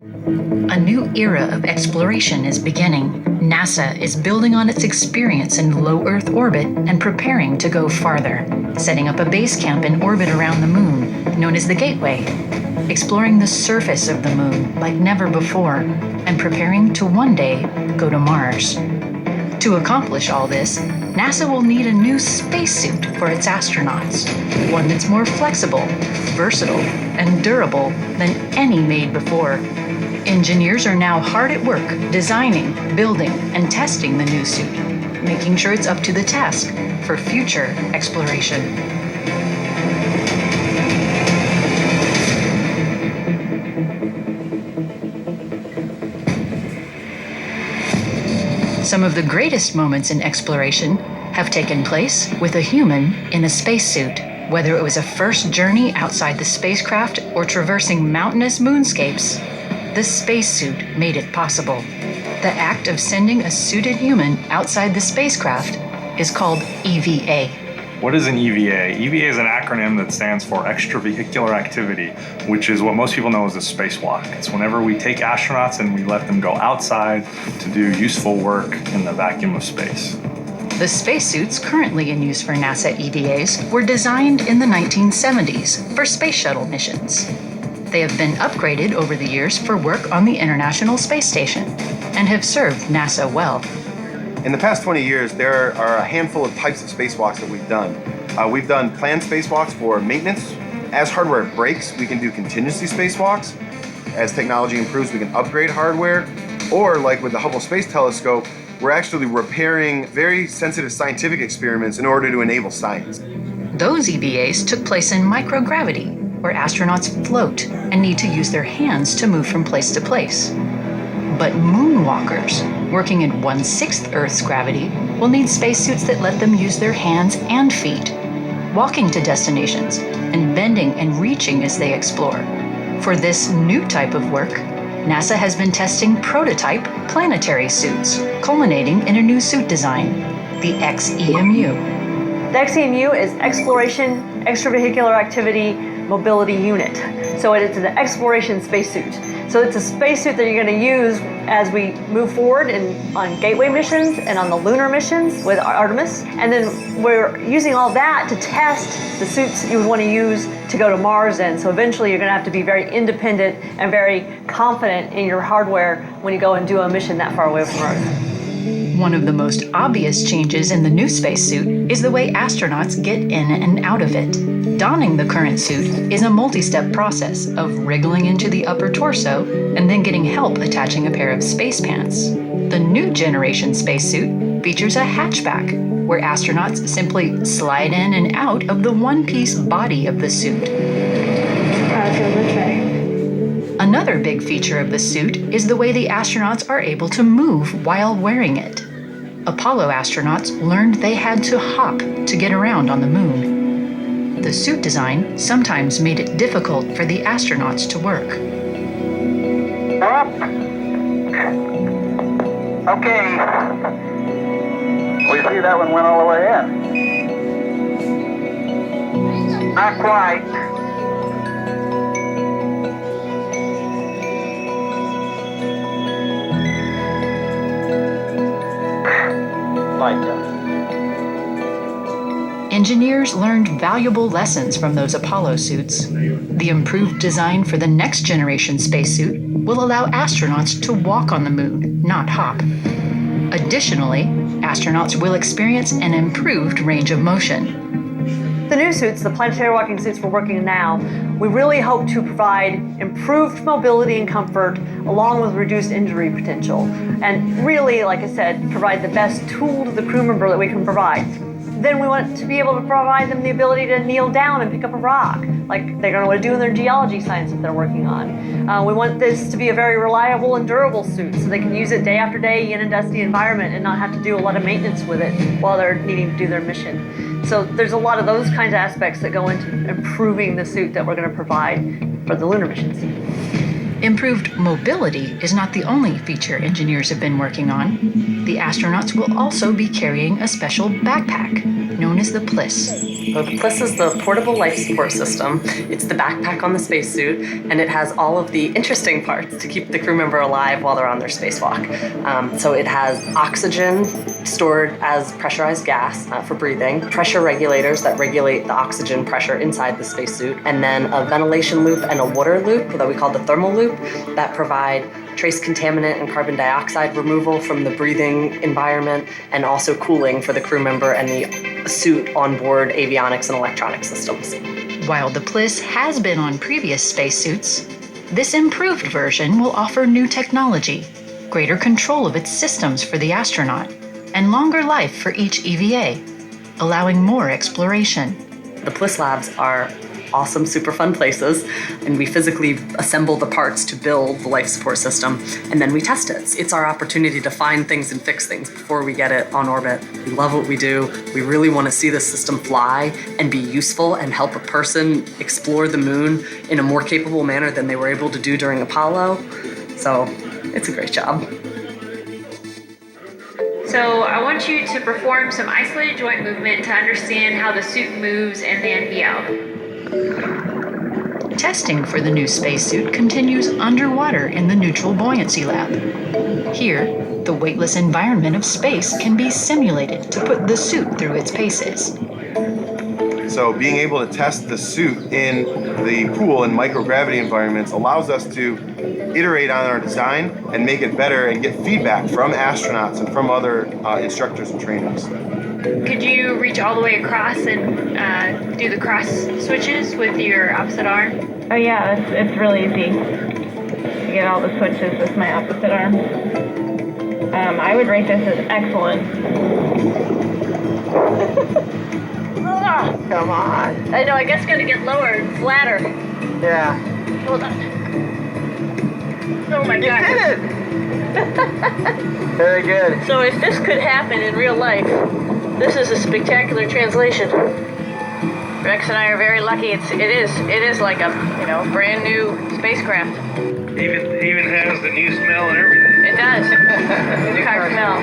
A new era of exploration is beginning. NASA is building on its experience in low Earth orbit and preparing to go farther, setting up a base camp in orbit around the Moon, known as the Gateway, exploring the surface of the Moon like never before, and preparing to one day go to Mars. To accomplish all this, NASA will need a new spacesuit for its astronauts, one that's more flexible, versatile, and durable than any made before. Engineers are now hard at work designing, building, and testing the new suit, making sure it's up to the task for future exploration. Some of the greatest moments in exploration have taken place with a human in a spacesuit. Whether it was a first journey outside the spacecraft or traversing mountainous moonscapes, the spacesuit made it possible. The act of sending a suited human outside the spacecraft is called EVA. What is an EVA? EVA is an acronym that stands for extravehicular activity, which is what most people know as a spacewalk. It's whenever we take astronauts and we let them go outside to do useful work in the vacuum of space. The spacesuits currently in use for NASA EVAs were designed in the 1970s for space shuttle missions. They have been upgraded over the years for work on the International Space Station and have served NASA well. In the past 20 years, there are a handful of types of spacewalks that we've done. We've done planned spacewalks for maintenance. As hardware breaks, we can do contingency spacewalks. As technology improves, we can upgrade hardware. Or like with the Hubble Space Telescope, we're actually repairing very sensitive scientific experiments in order to enable science. Those EVAs took place in microgravity, where astronauts float and need to use their hands to move from place to place. But moonwalkers, working in 1/6 Earth's gravity, will need spacesuits that let them use their hands and feet, walking to destinations and bending and reaching as they explore. For this new type of work, NASA has been testing prototype planetary suits, culminating in a new suit design, the XEMU. The XEMU is Exploration Extravehicular Activity Mobility Unit. So it's an exploration spacesuit. So it's a spacesuit that you're going to use as we move forward on Gateway missions and on the lunar missions with Artemis. And then we're using all that to test the suits you would want to use to go to Mars in. So eventually you're going to have to be very independent and very confident in your hardware when you go and do a mission that far away from Earth. One of the most obvious changes in the new spacesuit is the way astronauts get in and out of it. Donning the current suit is a multi-step process of wriggling into the upper torso and then getting help attaching a pair of space pants. The new generation spacesuit features a hatchback, where astronauts simply slide in and out of the one-piece body of the suit. Another big feature of the suit is the way the astronauts are able to move while wearing it. Apollo astronauts learned they had to hop to get around on the Moon. The suit design sometimes made it difficult for the astronauts to work. Up. Okay. We see that one went all the way in. Not quite. Like that. Engineers learned valuable lessons from those Apollo suits. The improved design for the next generation spacesuit will allow astronauts to walk on the Moon, not hop. Additionally, astronauts will experience an improved range of motion. The new suits, the planetary walking suits we're working on now, we really hope to provide improved mobility and comfort along with reduced injury potential. And really, like I said, provide the best tool to the crew member that we can provide. Then we want to be able to provide them the ability to kneel down and pick up a rock, like they're going to want to do in their geology science that they're working on. We want this to be a very reliable and durable suit so they can use it day after day in a dusty environment and not have to do a lot of maintenance with it while they're needing to do their mission. So there's a lot of those kinds of aspects that go into improving the suit that we're going to provide for the lunar missions. Improved mobility is not the only feature engineers have been working on. The astronauts will also be carrying a special backpack known as the PLIS. So the PLIS is the portable life support system. It's the backpack on the spacesuit, and it has all of the interesting parts to keep the crew member alive while they're on their spacewalk. So it has oxygen stored as pressurized gas for breathing, pressure regulators that regulate the oxygen pressure inside the spacesuit, and then a ventilation loop and a water loop that we call the thermal loop that provide trace contaminant and carbon dioxide removal from the breathing environment, and also cooling for the crew member and the suit onboard avionics and electronic systems. While the PLIS has been on previous spacesuits, this improved version will offer new technology, greater control of its systems for the astronaut, and longer life for each EVA, allowing more exploration. The PLIS labs are awesome, super fun places, and we physically assemble the parts to build the life support system, and then we test it. It's our opportunity to find things and fix things before we get it on orbit. We love what we do. We really want to see this system fly and be useful and help a person explore the moon in a more capable manner than they were able to do during Apollo. So it's a great job. So I want you to perform some isolated joint movement to understand how the suit moves and then be out. Testing for the new spacesuit continues underwater in the Neutral Buoyancy Lab. Here, the weightless environment of space can be simulated to put the suit through its paces. So being able to test the suit in the pool and microgravity environments allows us to iterate on our design and make it better and get feedback from astronauts and from other instructors and trainers. Could you reach all the way across and do the cross switches with your opposite arm? Oh yeah, it's really easy to get all the switches with my opposite arm. I would rate this as excellent. Come on. I know, I guess it's gonna get lower and flatter. Yeah. Hold on. Oh my You God. did it! Very good. So if this could happen in real life, this is a spectacular translation. Rex and I are very lucky. It is like a brand new spacecraft. Even has the new smell and everything. It does. New car smell.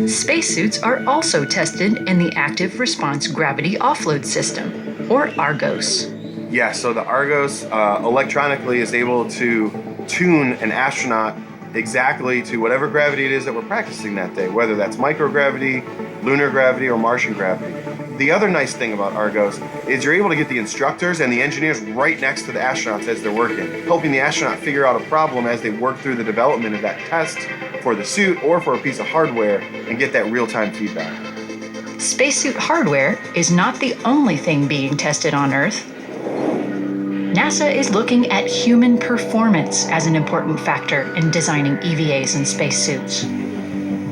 Spacesuits are also tested in the Active Response Gravity Offload System, or ARGOS. Yeah, so the Argos electronically is able to tune an astronaut exactly to whatever gravity it is that we're practicing that day, whether that's microgravity, lunar gravity, or Martian gravity. The other nice thing about Argos is you're able to get the instructors and the engineers right next to the astronauts as they're working, helping the astronaut figure out a problem as they work through the development of that test for the suit or for a piece of hardware and get that real-time feedback. Spacesuit hardware is not the only thing being tested on Earth. NASA is looking at human performance as an important factor in designing EVAs and spacesuits.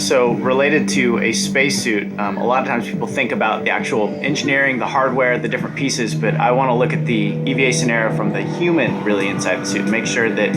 So related to a spacesuit, a lot of times people think about the actual engineering, the hardware, the different pieces, but I want to look at the EVA scenario from the human really inside the suit and make sure that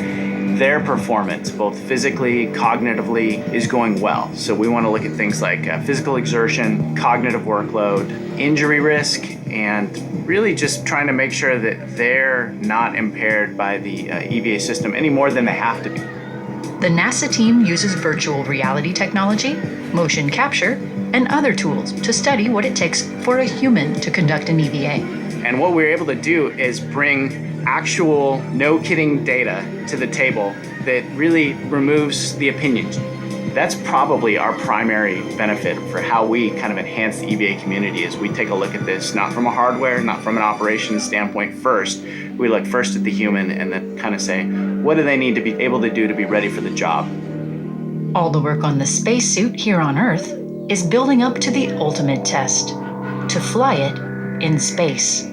their performance, both physically, cognitively, is going well. So we want to look at things like physical exertion, cognitive workload, injury risk, and really just trying to make sure that they're not impaired by the EVA system any more than they have to be. The NASA team uses virtual reality technology, motion capture, and other tools to study what it takes for a human to conduct an EVA. And what we're able to do is bring actual, no-kidding data to the table that really removes the opinions. That's probably our primary benefit for how we kind of enhance the EVA community is we take a look at this not from a hardware, not from an operations standpoint first. We look first at the human and then kind of say, what do they need to be able to do to be ready for the job? All the work on the spacesuit here on Earth is building up to the ultimate test, to fly it in space.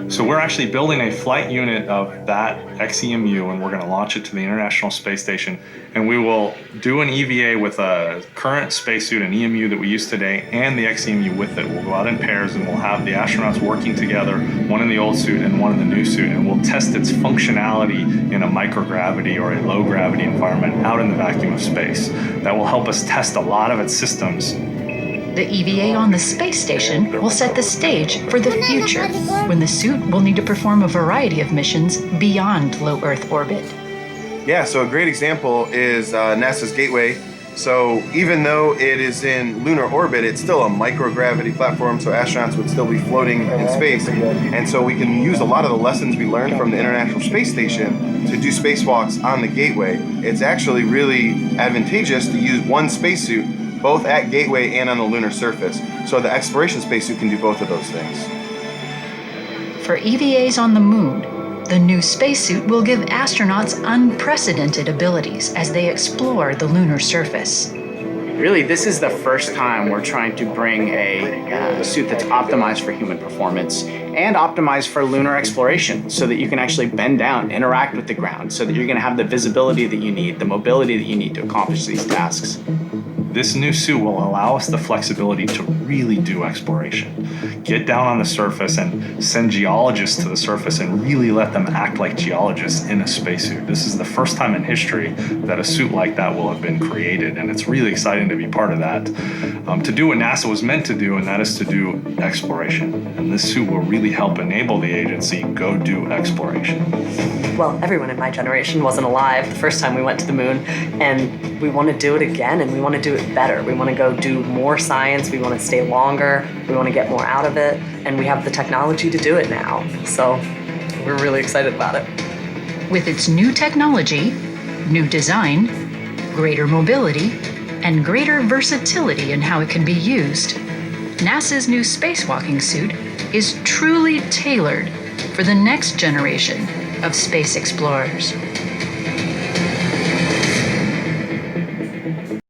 So we're actually building a flight unit of that XEMU, and we're going to launch it to the International Space Station. And we will do an EVA with a current spacesuit, an EMU that we use today, and the XEMU with it. We'll go out in pairs, and we'll have the astronauts working together, one in the old suit and one in the new suit, and we'll test its functionality in a microgravity or a low gravity environment out in the vacuum of space. That will help us test a lot of its systems. The EVA on the space station will set the stage for the future, when the suit will need to perform a variety of missions beyond low Earth orbit. Yeah, so a great example is NASA's Gateway So even though it is in lunar orbit, it's still a microgravity platform, so astronauts would still be floating in space. And so we can use a lot of the lessons we learned from the International Space Station to do spacewalks on the Gateway. It's actually really advantageous to use one spacesuit both at Gateway and on the lunar surface. So the exploration spacesuit can do both of those things. For EVAs on the moon, the new spacesuit will give astronauts unprecedented abilities as they explore the lunar surface. Really, this is the first time we're trying to bring a suit that's optimized for human performance and optimized for lunar exploration so that you can actually bend down, interact with the ground, so that you're going to have the visibility that you need, the mobility that you need to accomplish these tasks. This new suit will allow us the flexibility to really do exploration. Get down on the surface and send geologists to the surface and really let them act like geologists in a spacesuit. This is the first time in history that a suit like that will have been created, and it's really exciting to be part of that. To do what NASA was meant to do, and that is to do exploration. And this suit will really help enable the agency go do exploration. Well, everyone in my generation wasn't alive the first time we went to the moon, and we want to do it again, and we want to do it better. We want to go do more science, we want to stay longer, we want to get more out of it, and we have the technology to do it now. So we're really excited about it. With its new technology, new design, greater mobility, and greater versatility in how it can be used, NASA's new spacewalking suit is truly tailored for the next generation of space explorers.